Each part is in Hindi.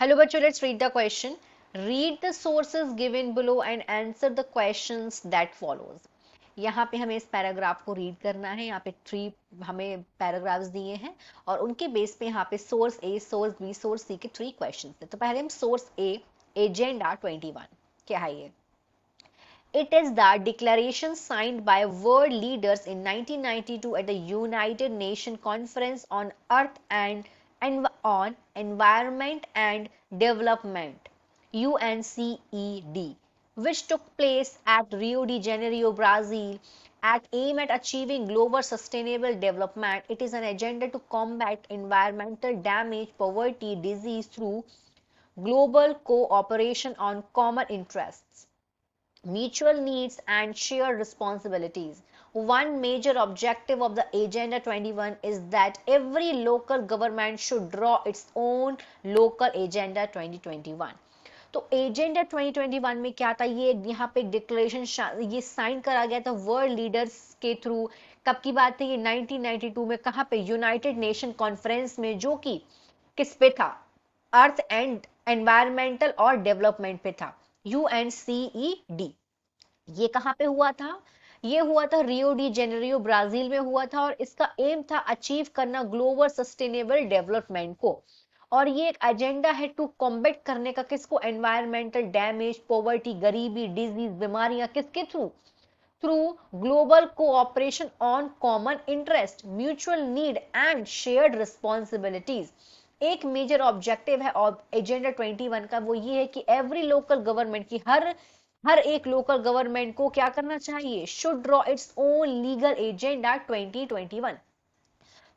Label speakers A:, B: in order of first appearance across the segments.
A: Hello बच्चों, let's read the question. Read the sources given below and answer the questions that follows. यहाँ पे हमें इस पैराग्राफ को रीड करना है. यहाँ पे 3 हमें पैराग्राफ्स दिए हैं और उनके बेस पे यहाँ पे सोर्स ए, सोर्स बी, सोर्स सी के 3 क्वेश्चंस हैं. तो पहले हम सोर्स ए, एजेंडा 21 क्या है ये? It is the declaration signed by world leaders in 1992 at the United Nations Conference on Earth and on Environment and Development (UNCED), which took place at Rio de Janeiro, Brazil, at aim at achieving global sustainable development. It is an agenda to combat environmental damage, poverty, disease through global cooperation on common interests, mutual needs and shared responsibilities. One major objective of the Agenda 21 is that every local government should draw its own local Agenda 2021. तो एजेंडा 2021 में क्या था? ये यहाँ पे एक डिक्लेरेशन ये साइन करा गया था वर्ल्ड लीडर्स के थ्रू. कब की बात है ये? 1992 में. कहाँ पे? यूनाइटेड नेशन कॉन्फ्रेंस में, जो कि किस पे था? अर्थ एंड एनवायरमेंटल और डेवलपमेंट पे था, UNCED. ये कहाँ पे हुआ था? ये हुआ था रियो डी जेनेरियो, ब्राजील में हुआ था और इसका एम था अचीव करना ग्लोबल सस्टेनेबल डेवलपमेंट को. और ये एक एजेंडा है टू कॉम्बैट करने का. किसको? एनवायरमेंटल डैमेज, पॉवर्टी, गरीबी, डिजीज, बीमारियां. किसके through? Through global cooperation on common interest, mutual need and shared responsibilities. एक मेजर ऑब्जेक्टिव है और एजेंडा 21 का, वो ये है कि एवरी लोकल गवर्नमेंट की हर एक लोकल गवर्नमेंट को क्या करना चाहिए? Should draw its own legal agenda 2021.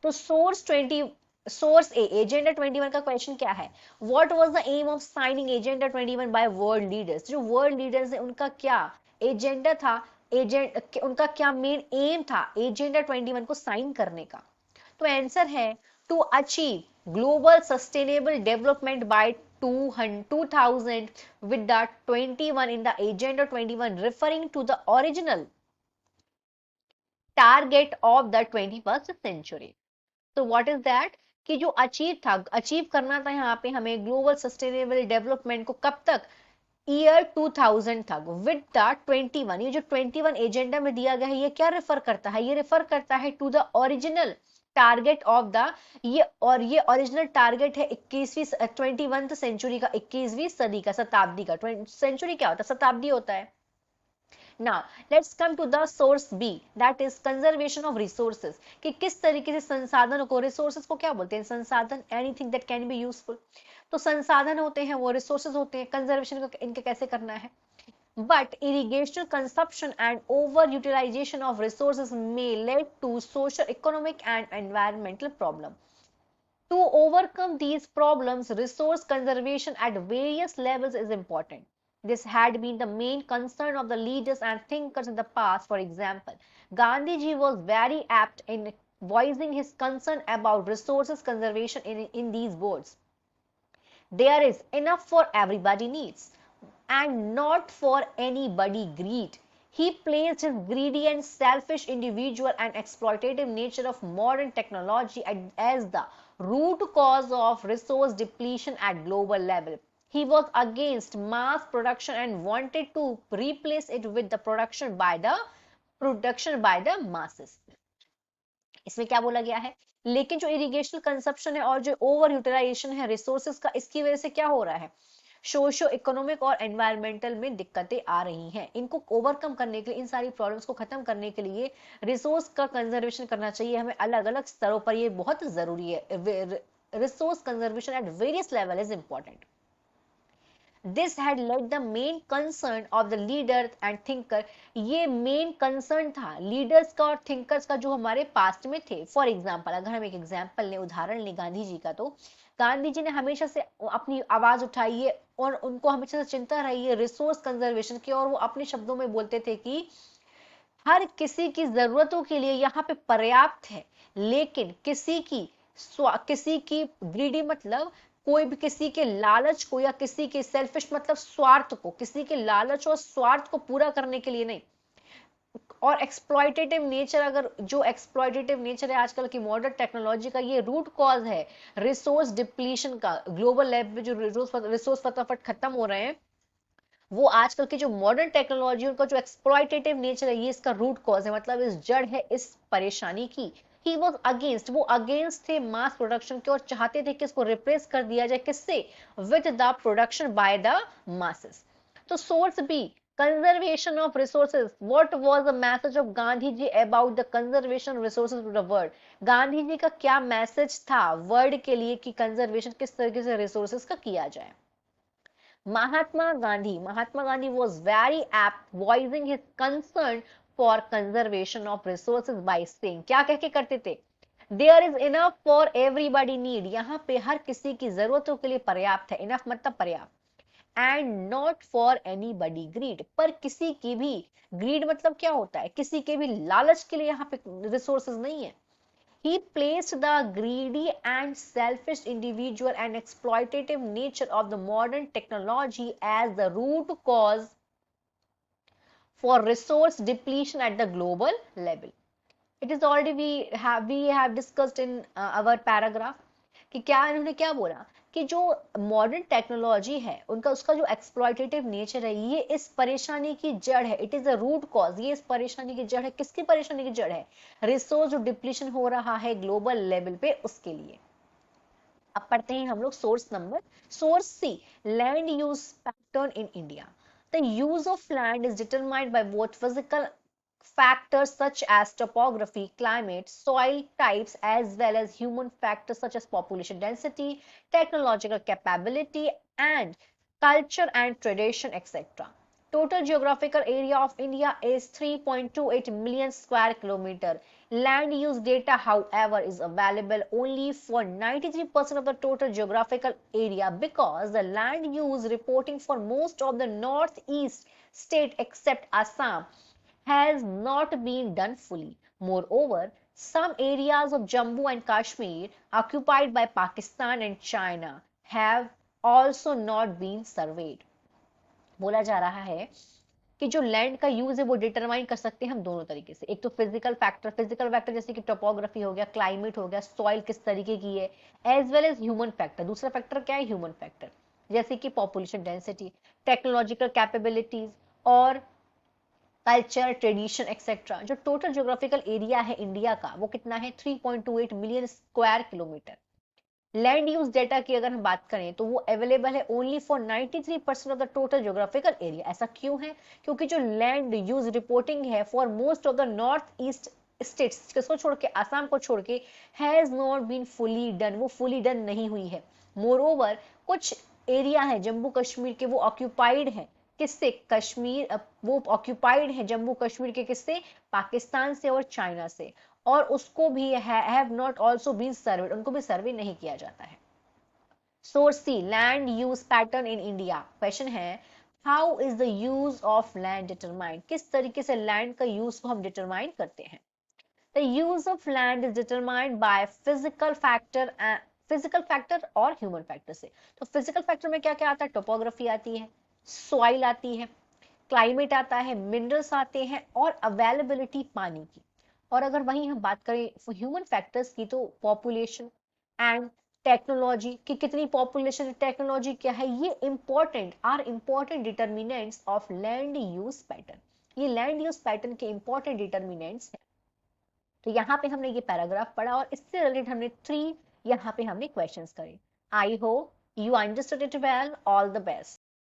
A: तो सोर्स ए, एजेंडा 21 का क्वेश्चन क्या है? What was the aim of signing agenda 21 by world leaders? जो वर्ल्ड लीडर्स है उनका क्या एजेंडा था? उनका क्या मेन एम था एजेंडा 21 को साइन करने का? तो आंसर है to achieve global sustainable development by 2000 with the 21 in the agenda 21 referring to the original target of the 21st century. So what is that? कि जो अचीव करना था यहाँ पे हमें ग्लोबल सस्टेनेबल डेवलपमेंट को, कब तक? ईयर 2000 तक विद द 21. ये जो 21 एजेंडा में दिया गया है ये क्या रेफर करता है? ये रेफर करता है to the original target of the, ये ओरिजिनल टारगेट है 21वीं 21th सेंचुरी का, 21वीं सदी का, शताब्दी का. सेंचुरी क्या होता है? शताब्दी होता है. Now, let's come to the source B, that is conservation of resources. कि किस तरीके से संसाधनों को, resources को क्या बोलते हैं? संसाधन, anything that can be useful. तो संसाधन होते हैं वो, resources होते हैं, conservation को इनके कैसे करना है? But irrigational consumption and overutilization of resources may lead to social, economic and environmental problems. To overcome these problems, resource conservation at various levels is important. This had been the main concern of the leaders and thinkers in the past. For example, Gandhiji was very apt in voicing his concern about resources conservation in these words. There is enough for everybody needs and not for anybody greed. He placed his greedy and selfish individual and exploitative nature of modern technology as the root cause of resource depletion at global level. He was against mass production and wanted to replace it with the production by the masses. इसमें क्या बोला गया है? लेकिन जो इरिगेशनल कंजप्शन है और जो ओवर यूटिलाइजेशन है रिसोर्सेज का, इसकी वजह से क्या हो रहा है? सोशो इकोनॉमिक और एनवायरमेंटल में दिक्कतें आ रही हैं. इनको ओवरकम करने के लिए, इन सारी प्रॉब्लम्स को खत्म करने के लिए रिसोर्स का कंजर्वेशन करना चाहिए हमें अलग अलग स्तरों पर. ये बहुत जरूरी है. Resource conservation at various level is important. This had led the main concern of the leader and thinker. ये मेन कंसर्न था लीडर्स का और थिंकर्स का जो हमारे पास्ट में थे. फॉर एग्जाम्पल, अगर हम एक एग्जाम्पल लें, उदाहरण लें गांधी जी का, तो गांधी जी ने हमेशा से अपनी आवाज उठाई है और उनको हमेशा से चिंता रही है रिसोर्स कंजर्वेशन की. और वो अपने शब्दों में बोलते थे कि हर किसी की जरूरतों के लिए यहाँ पे पर्याप्त है, लेकिन किसी की ग्रीडी मतलब कोई भी किसी के लालच को, या किसी के सेल्फिश मतलब स्वार्थ को, किसी के लालच और स्वार्थ को पूरा करने के लिए नहीं, और एक्सप्लॉयटेटिव नेचर, अगर जो एक्सप्लॉयटेटिव नेचर है आजकल की मॉडर्न टेक्नोलॉजी का, ये रूट कॉज है रिसोर्स डिप्लीशन का। ग्लोबल लेवल पे जो रिसोर्स फटाफट खत्म हो रहे हैं, वो आजकल की जो मॉडर्न टेक्नोलॉजी, उनका जो एक्सप्लॉयटेटिव नेचर है, ये इसका रूट कॉज है, मतलब इस जड़ है इस परेशानी की। ही वॉज अगेंस्ट, वो अगेंस्ट थे मास प्रोडक्शन के, और चाहते थे कि इसको रिप्लेस कर दिया जाए, किससे? With the production by the masses. तो source B, conservation of resources. What was the message of Gandhi ji about the conservation of resources to the world? Gandhi ji का क्या मैसेज था वर्ल्ड के लिए कि कंजर्वेशन किस तरीके से रिसोर्सेज का किया जाए? Mahatma Gandhi was very apt voicing his concern for conservation of resources by saying, क्या कह के करते थे? There is enough for everybody need. यहाँ पे हर किसी की जरूरतों के लिए पर्याप्त है, enough मतलब पर्याप्त, and not for anybody greed, पर किसी की भी greed मतलब क्या होता है? किसी के भी लालच के लिए यहाँ पे रिसोर्सेज नहीं है। He placed the greedy and selfish individual and exploitative nature of the modern technology as the root cause for resource depletion at the global level. It is already we have discussed in our paragraph कि क्या इन्होंने क्या बोला कि जो मॉडर्न टेक्नोलॉजी है उनका, उसका जो एक्सप्लॉयटेटिव नेचर है, ये इस परेशानी की जड़ है। It is a root cause, ये इस परेशानी की जड़ है। किसकी परेशानी की जड़ है? रिसोर्स जो डिप्लीशन हो रहा है ग्लोबल लेवल पे, उसके लिए। अब पढ़ते हैं हम लोग source C, land use pattern in India. The use of land is determined by both physical factors such as topography, climate, soil types, as well as human factors such as population density, technological capability, and culture and tradition, etc. Total geographical area of India is 3.28 million square kilometer. Land use data, however, is available only for 93% of the total geographical area because the land use reporting for most of the northeast state except Assam has not been done fully. Moreover, some areas of Jammu and Kashmir occupied by Pakistan and China have also not been surveyed. बोला जा रहा है कि जो लैंड का यूज है वो डिटरमाइन कर सकते हैं हम दोनों तरीके से। एक तो फिजिकल फैक्टर जैसे कि टोपोग्राफी हो गया, क्लाइमेट हो गया, सॉइल किस तरीके की है, as well as human factor. दूसरा फैक्टर क्या है? ह्यूमन फैक्टर, जैसे कि पॉपुलेशन डेंसिटी, टेक्नोलॉजिकल कैपेबिलिटीज और कल्चर, ट्रेडिशन एक्सेट्रा। जो टोटल ज्योग्राफिकल एरिया है इंडिया का वो कितना है? 3.28 million square kilometre. Land use data की अगर हम बात करें तो वो अवेलेबल है only for 93% of the total geographical area. ऐसा क्यों है? क्योंकि जो लैंड यूज रिपोर्टिंग है for most of the north east states, किसको छोड़ के? आसाम को छोड़ के, has not been fully done, वो फुली डन नहीं हुई है। मोर ओवर, कुछ एरिया है जम्मू कश्मीर के, वो ऑक्यूपाइड है किससे? कश्मीर, वो ऑक्यूपाइड है जम्मू कश्मीर के किससे? पाकिस्तान से और चाइना से, और उसको भी have not also been surveyed, उनको भी सर्वे नहीं किया जाता है। Source C, land use pattern in India. Question है, how is the use of land determined? किस तरीके से लैंड का यूज को हम डिटरमाइन करते हैं? The use of land is determined by physical factor और ह्यूमन फैक्टर से। तो फिजिकल फैक्टर में क्या क्या आता है? टोपोग्राफी आती है, सॉइल आती है, क्लाइमेट आता है, मिनरल्स आते हैं, और अवेलेबिलिटी पानी की। और अगर वहीं हम बात करें ह्यूमन फैक्टर्स की तो पॉपुलेशन एंड टेक्नोलॉजी की, कितनी पॉपुलेशन, टेक्नोलॉजी क्या है, ये important determinants of land use pattern. ये लैंड यूज पैटर्न के इंपॉर्टेंट डिटर्मिनेंट्स हैं। तो यहाँ पे हमने ये पैराग्राफ पढ़ा और इससे रिलेटेड हमने 3 यहाँ पे हमने क्वेश्चंस करे। I hope you understood it well. All the best.